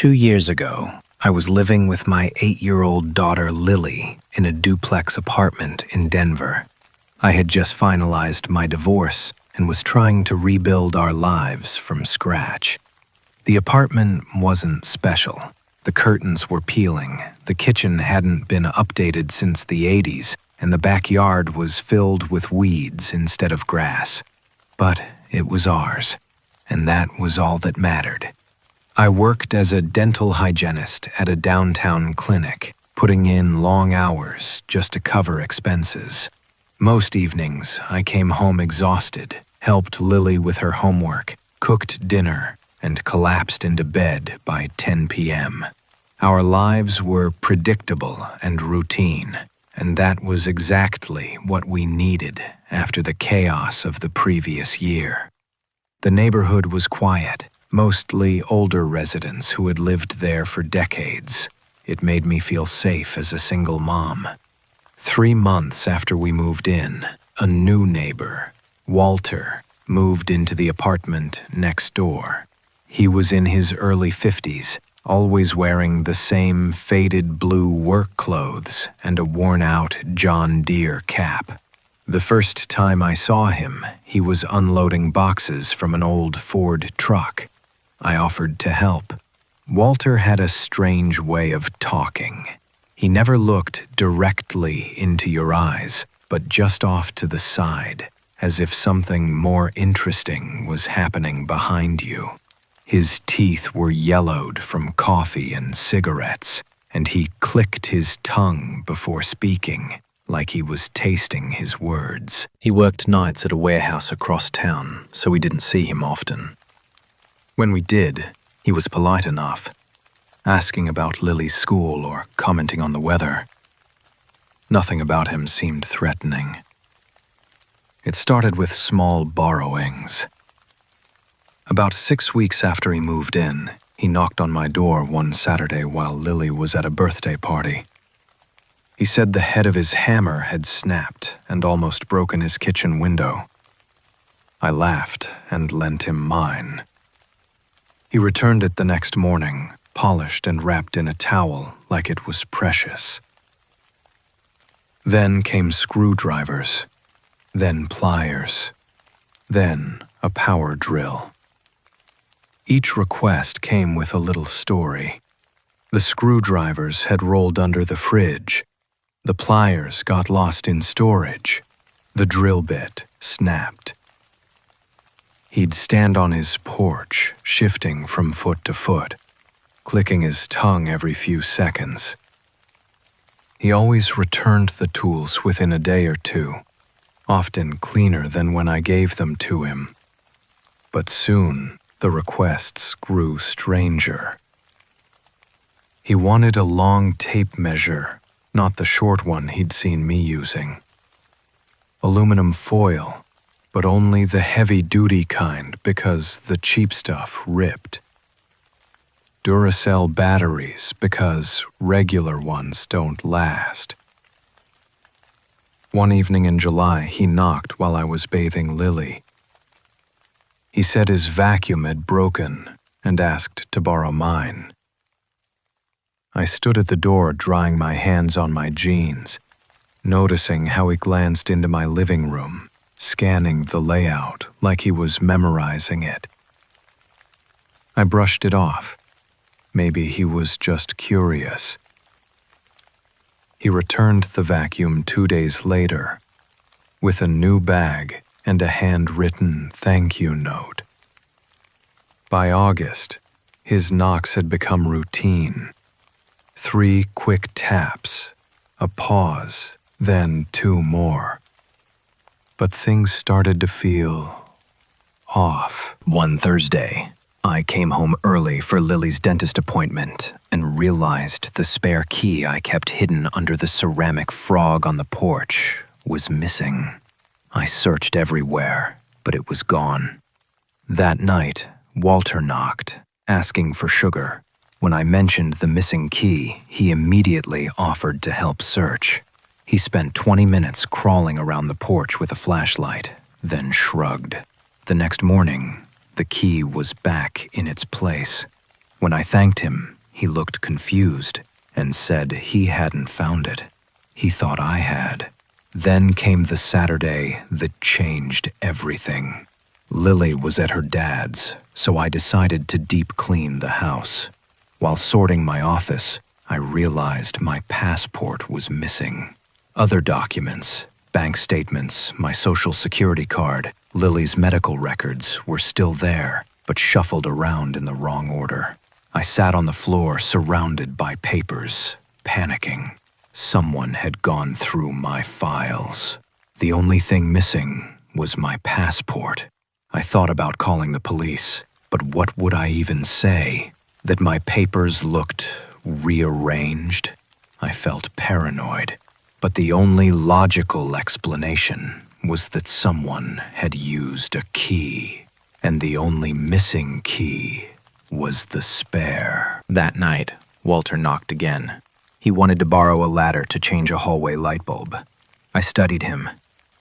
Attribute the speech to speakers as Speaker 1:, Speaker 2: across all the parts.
Speaker 1: 2 years ago, I was living with my 8-year-old daughter Lily in a duplex apartment in Denver. I had just finalized my divorce and was trying to rebuild our lives from scratch. The apartment wasn't special. The curtains were peeling, the kitchen hadn't been updated since the 80s, and the backyard was filled with weeds instead of grass. But it was ours, and that was all that mattered. I worked as a dental hygienist at a downtown clinic, putting in long hours just to cover expenses. Most evenings, I came home exhausted, helped Lily with her homework, cooked dinner, and collapsed into bed by 10 p.m. Our lives were predictable and routine, and that was exactly what we needed after the chaos of the previous year. The neighborhood was quiet, mostly older residents who had lived there for decades. It made me feel safe as a single mom. 3 months after we moved in, a new neighbor, Walter, moved into the apartment next door. He was in his early 50s, always wearing the same faded blue work clothes and a worn-out John Deere cap. The first time I saw him, he was unloading boxes from an old Ford truck. I offered to help. Walter had a strange way of talking. He never looked directly into your eyes, but just off to the side, as if something more interesting was happening behind you. His teeth were yellowed from coffee and cigarettes, and he clicked his tongue before speaking, like he was tasting his words. He worked nights at a warehouse across town, so we didn't see him often. When we did, he was polite enough, asking about Lily's school or commenting on the weather. Nothing about him seemed threatening. It started with small borrowings. About 6 weeks after he moved in, he knocked on my door one Saturday while Lily was at a birthday party. He said the head of his hammer had snapped and almost broken his kitchen window. I laughed and lent him mine. He returned it the next morning, polished and wrapped in a towel like it was precious. Then came screwdrivers, then pliers, then a power drill. Each request came with a little story. The screwdrivers had rolled under the fridge. The pliers got lost in storage. The drill bit snapped. He'd stand on his porch, shifting from foot to foot, clicking his tongue every few seconds. He always returned the tools within a day or two, often cleaner than when I gave them to him. But soon, the requests grew stranger. He wanted a long tape measure, not the short one he'd seen me using. Aluminum foil, but only the heavy-duty kind because the cheap stuff ripped. Duracell batteries because regular ones don't last. One evening in July, he knocked while I was bathing Lily. He said his vacuum had broken and asked to borrow mine. I stood at the door drying my hands on my jeans, noticing how he glanced into my living room, scanning the layout like he was memorizing it. I brushed it off. Maybe he was just curious. He returned the vacuum 2 days later, with a new bag and a handwritten thank you note. By August, his knocks had become routine. 3 quick taps, a pause, then 2 more. But things started to feel off. One Thursday, I came home early for Lily's dentist appointment and realized the spare key I kept hidden under the ceramic frog on the porch was missing. I searched everywhere, but it was gone. That night, Walter knocked, asking for sugar. When I mentioned the missing key, he immediately offered to help search. He spent 20 minutes crawling around the porch with a flashlight, then shrugged. The next morning, the key was back in its place. When I thanked him, He looked confused and said he hadn't found it. He thought I had. Then came the Saturday that changed everything. Lily was at her dad's, so I decided to deep clean the house. While sorting my office, I realized my passport was missing. Other documents, bank statements, my social security card, Lily's medical records were still there, but shuffled around in the wrong order. I sat on the floor surrounded by papers, panicking. Someone had gone through my files. The only thing missing was my passport. I thought about calling the police, but what would I even say? That my papers looked rearranged? I felt paranoid, but the only logical explanation was that someone had used a key, and the only missing key was the spare. That night, Walter knocked again. He wanted to borrow a ladder to change a hallway light bulb. I studied him.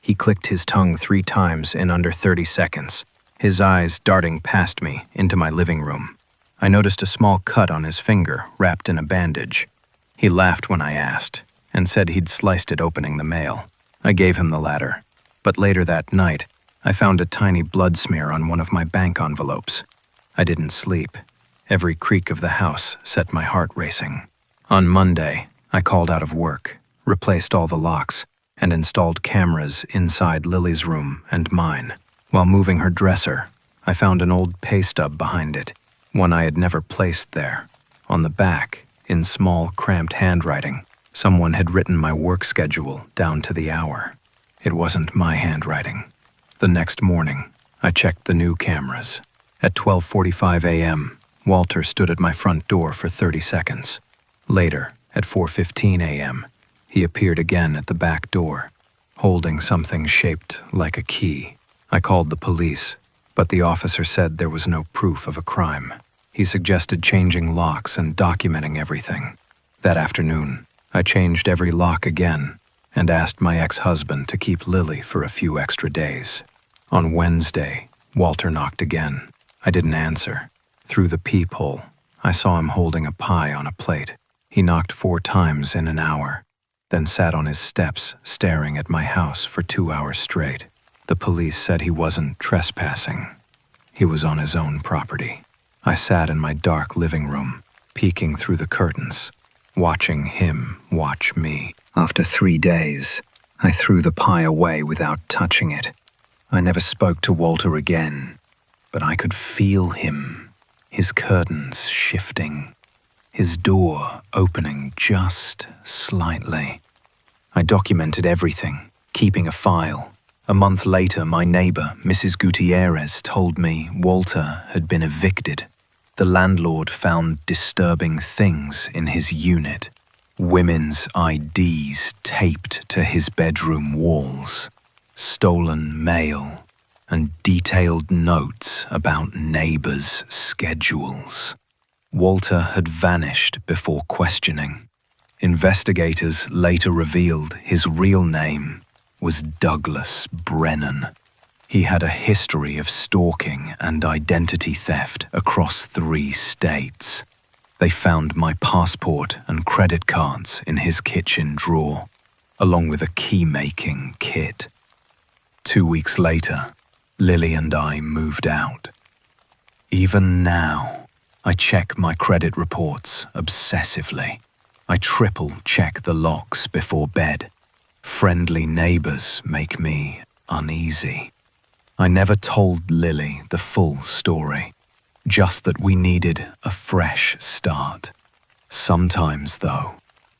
Speaker 1: He clicked his tongue 3 times in under 30 seconds, his eyes darting past me into my living room. I noticed a small cut on his finger wrapped in a bandage. He laughed when I asked and said he'd sliced it opening the mail. I gave him the ladder, but later that night, I found a tiny blood smear on one of my bank envelopes. I didn't sleep. Every creak of the house set my heart racing. On Monday, I called out of work, replaced all the locks, and installed cameras inside Lily's room and mine. While moving her dresser, I found an old pay stub behind it, one I had never placed there. On the back, in small, cramped handwriting, someone had written my work schedule down to the hour. It wasn't my handwriting. The next morning, I checked the new cameras. At 12:45 a.m., Walter stood at my front door for 30 seconds. Later, at 4:15 a.m., he appeared again at the back door, holding something shaped like a key. I called the police, but the officer said there was no proof of a crime. He suggested changing locks and documenting everything. That afternoon, I changed every lock again and asked my ex-husband to keep Lily for a few extra days. On Wednesday, Walter knocked again. I didn't answer. Through the peephole, I saw him holding a pie on a plate. He knocked 4 times in an hour, then sat on his steps staring at my house for 2 hours straight. The police said he wasn't trespassing. He was on his own property. I sat in my dark living room, peeking through the curtains, watching him watch me. After 3 days, I threw the pie away without touching it. I never spoke to Walter again, but I could feel him, his curtains shifting, his door opening just slightly. I documented everything, keeping a file. A month later, my neighbor, Mrs. Gutierrez, told me Walter had been evicted. The landlord found disturbing things in his unit. Women's IDs taped to his bedroom walls, stolen mail, and detailed notes about neighbors' schedules. Walter had vanished before questioning. Investigators later revealed his real name was Douglas Brennan. He had a history of stalking and identity theft across 3 states. They found my passport and credit cards in his kitchen drawer, along with a key-making kit. 2 weeks later, Lily and I moved out. Even now, I check my credit reports obsessively. I triple-check the locks before bed. Friendly neighbors make me uneasy. I never told Lily the full story, just that we needed a fresh start. Sometimes, though,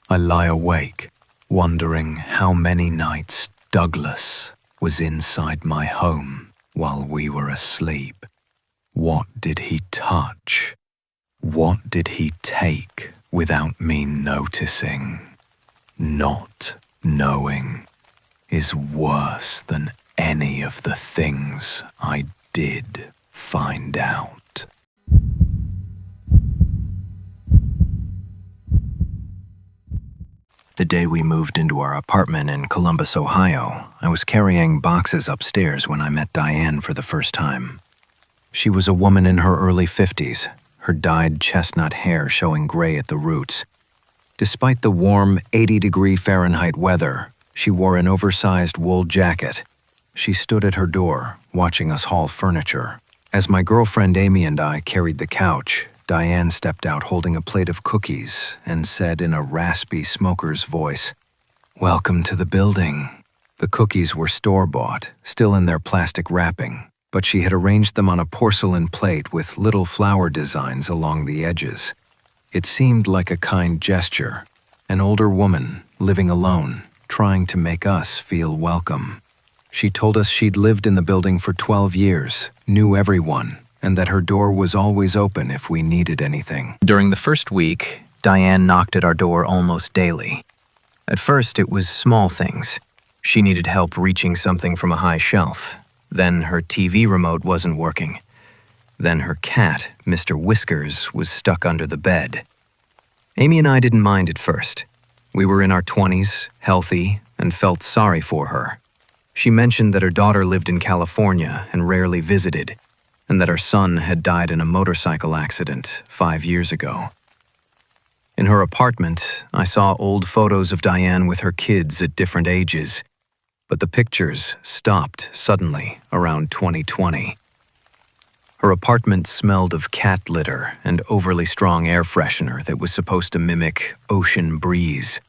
Speaker 1: I lie awake, wondering how many nights Douglas was inside my home while we were asleep. What did he touch? What did he take without me noticing? Not knowing is worse than any of the things I did find out. The day we moved into our apartment in Columbus, Ohio, I was carrying boxes upstairs when I met Diane for the first time. She was a woman in her early 50s, her dyed chestnut hair showing gray at the roots. Despite the warm 80-degree Fahrenheit weather, she wore an oversized wool jacket. She stood at her door, watching us haul furniture. As my girlfriend Amy and I carried the couch, Diane stepped out holding a plate of cookies and said in a raspy smoker's voice, "Welcome to the building." The cookies were store-bought, still in their plastic wrapping, but she had arranged them on a porcelain plate with little flower designs along the edges. It seemed like a kind gesture, an older woman, living alone, trying to make us feel welcome. She told us she'd lived in the building for 12 years, knew everyone, and that her door was always open if we needed anything. During the first week, Diane knocked at our door almost daily. At first, it was small things. She needed help reaching something from a high shelf. Then her TV remote wasn't working. Then her cat, Mr. Whiskers, was stuck under the bed. Amy and I didn't mind at first. We were in our 20s, healthy, and felt sorry for her. She mentioned that her daughter lived in California and rarely visited, and that her son had died in a motorcycle accident 5 years ago. In her apartment, I saw old photos of Diane with her kids at different ages, but the pictures stopped suddenly around 2020. Her apartment smelled of cat litter and overly strong air freshener that was supposed to mimic ocean breeze.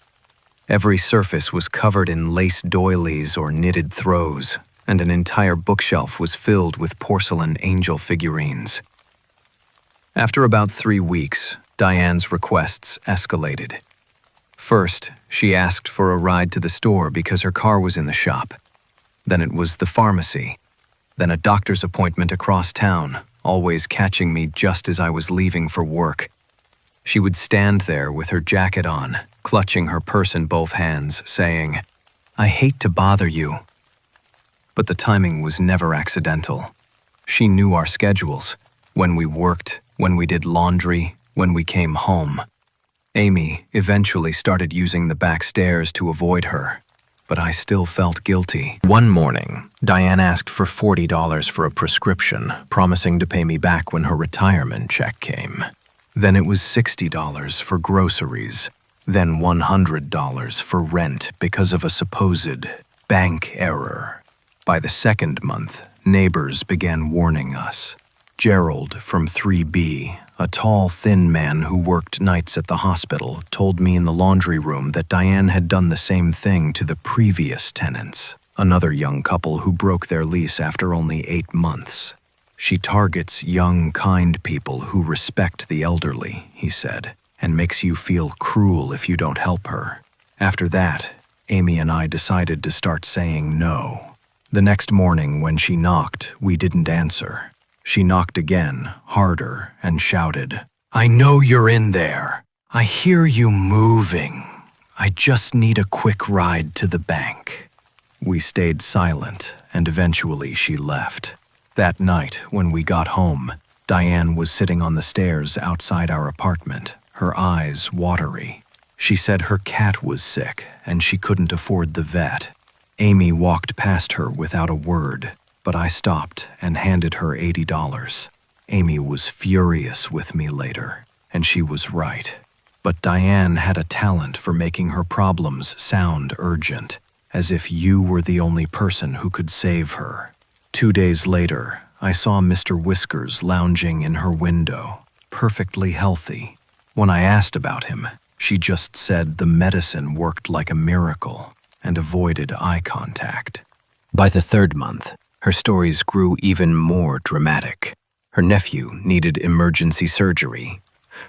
Speaker 1: Every surface was covered in lace doilies or knitted throws, and an entire bookshelf was filled with porcelain angel figurines. After about 3 weeks, Diane's requests escalated. First, she asked for a ride to the store because her car was in the shop. Then it was the pharmacy. Then a doctor's appointment across town, always catching me just as I was leaving for work. She would stand there with her jacket on, clutching her purse in both hands, saying, "I hate to bother you." But the timing was never accidental. She knew our schedules, when we worked, when we did laundry, when we came home. Amy eventually started using the back stairs to avoid her, but I still felt guilty. One morning, Diane asked for $40 for a prescription, promising to pay me back when her retirement check came. Then it was $60 for groceries, then $100 for rent because of a supposed bank error. By the second month, neighbors began warning us. Gerald from 3B, a tall, thin man who worked nights at the hospital, told me in the laundry room that Diane had done the same thing to the previous tenants, another young couple who broke their lease after only 8 months. She targets young, kind people who respect the elderly, he said, and makes you feel cruel if you don't help her. After that, Amy and I decided to start saying no. The next morning when she knocked, we didn't answer. She knocked again, harder, and shouted, "I know you're in there. I hear you moving. I just need a quick ride to the bank." We stayed silent, and eventually she left. That night, when we got home, Diane was sitting on the stairs outside our apartment, her eyes watery. She said her cat was sick, and she couldn't afford the vet. Amy walked past her without a word, but I stopped and handed her $80. Amy was furious with me later, and she was right. But Diane had a talent for making her problems sound urgent, as if you were the only person who could save her. 2 days later, I saw Mr. Whiskers lounging in her window, perfectly healthy. When I asked about him, she just said the medicine worked like a miracle and avoided eye contact. By the 3rd month, her stories grew even more dramatic. Her nephew needed emergency surgery.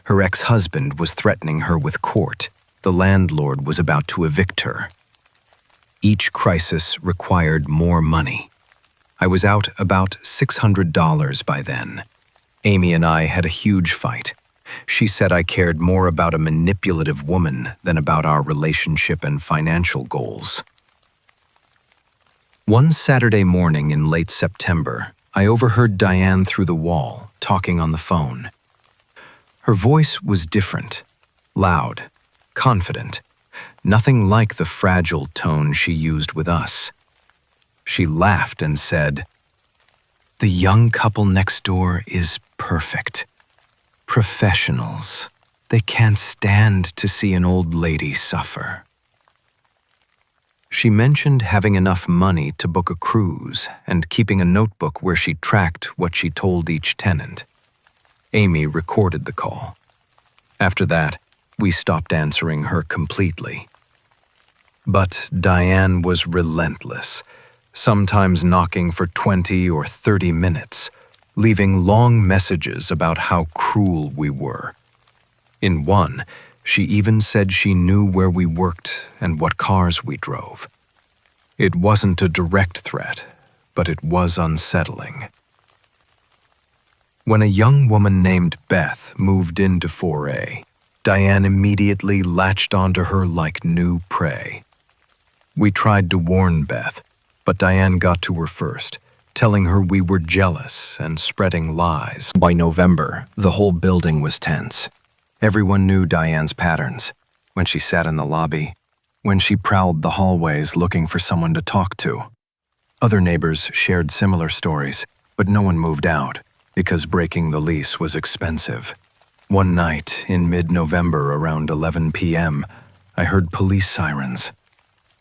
Speaker 1: Her ex-husband was threatening her with court. The landlord was about to evict her. Each crisis required more money. I was out about $600 by then. Amy and I had a huge fight. She said I cared more about a manipulative woman than about our relationship and financial goals. One Saturday morning in late September, I overheard Diane through the wall, talking on the phone. Her voice was different, loud, confident, nothing like the fragile tone she used with us. She laughed and said, "The young couple next door is perfect. Professionals. They can't stand to see an old lady suffer. She mentioned having enough money to book a cruise and keeping a notebook where she tracked what she told each tenant. Amy recorded the call. After that, we stopped answering her completely. But Diane was relentless, sometimes knocking for 20 or 30 minutes, leaving long messages about how cruel we were. In one, she even said she knew where we worked and what cars we drove. It wasn't a direct threat, but it was unsettling. When a young woman named Beth moved into 4A, Diane immediately latched onto her like new prey. We tried to warn Beth, but Diane got to her first, telling her we were jealous and spreading lies. By November, the whole building was tense. Everyone knew Diane's patterns. When she sat in the lobby, when she prowled the hallways looking for someone to talk to. Other neighbors shared similar stories, but no one moved out because breaking the lease was expensive. One night in mid-November around 11 p.m., I heard police sirens.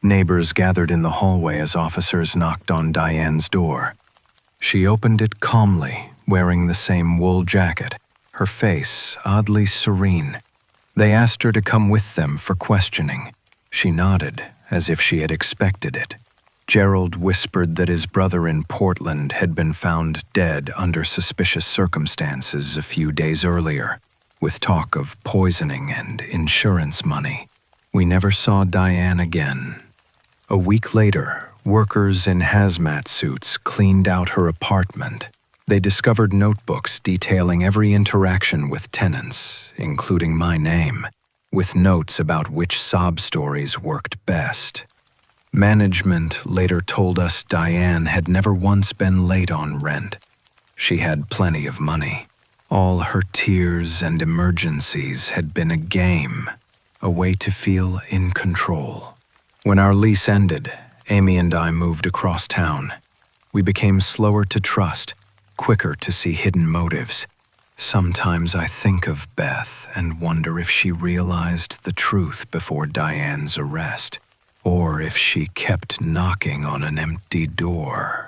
Speaker 1: Neighbors gathered in the hallway as officers knocked on Diane's door. She opened it calmly, wearing the same wool jacket, her face oddly serene. They asked her to come with them for questioning. She nodded, as if she had expected it. Gerald whispered that his brother in Portland had been found dead under suspicious circumstances a few days earlier, with talk of poisoning and insurance money. We never saw Diane again. A week later, workers in hazmat suits cleaned out her apartment. They discovered notebooks detailing every interaction with tenants, including my name, with notes about which sob stories worked best. Management later told us Diane had never once been late on rent. She had plenty of money. All her tears and emergencies had been a game, a way to feel in control. When our lease ended, Amy and I moved across town. We became slower to trust, quicker to see hidden motives. Sometimes I think of Beth and wonder if she realized the truth before Diane's arrest, or if she kept knocking on an empty door.